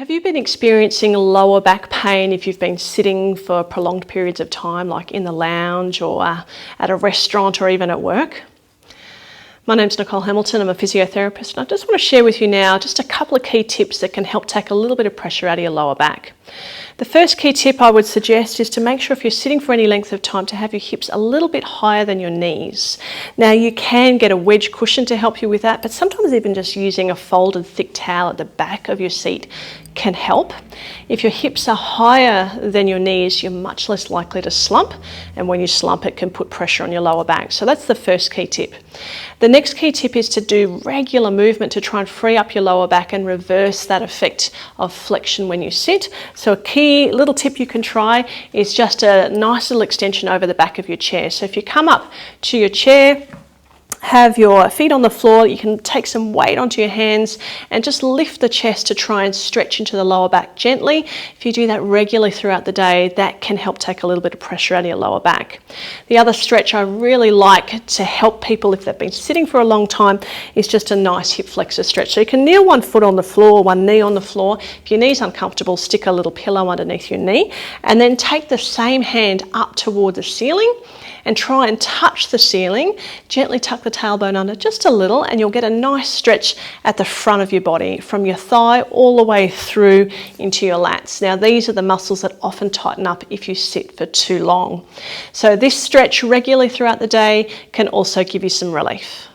Have you been experiencing lower back pain if you've been sitting for prolonged periods of time, like in the lounge or at a restaurant or even at work? My name's Nicole Hamilton, I'm a physiotherapist, and I just want to share with you now just a couple of key tips that can help take a little bit of pressure out of your lower back. The first key tip I would suggest is to make sure if you're sitting for any length of time to have your hips a little bit higher than your knees. Now you can get a wedge cushion to help you with that, but sometimes even just using a folded thick towel at the back of your seat can help. If your hips are higher than your knees, you're much less likely to slump, and when you slump it can put pressure on your lower back. So that's the first key tip. The next key tip is to do regular movement to try and free up your lower back and reverse that effect of flexion when you sit. So a key little tip you can try is just a nice little extension over the back of your chair. So if you come up to your chair, have your feet on the floor, you can take some weight onto your hands and just lift the chest to try and stretch into the lower back gently. If you do that regularly throughout the day, that can help take a little bit of pressure out of your lower back. The other stretch I really like to help people if they've been sitting for a long time is just a nice hip flexor stretch. So you can kneel one foot on the floor, one knee on the floor. If your knee's uncomfortable, stick a little pillow underneath your knee and then take the same hand up toward the ceiling and try and touch the ceiling. Gently tuck the tailbone under just a little and you'll get a nice stretch at the front of your body from your thigh all the way through into your lats. Now these are the muscles that often tighten up if you sit for too long. So this stretch regularly throughout the day can also give you some relief.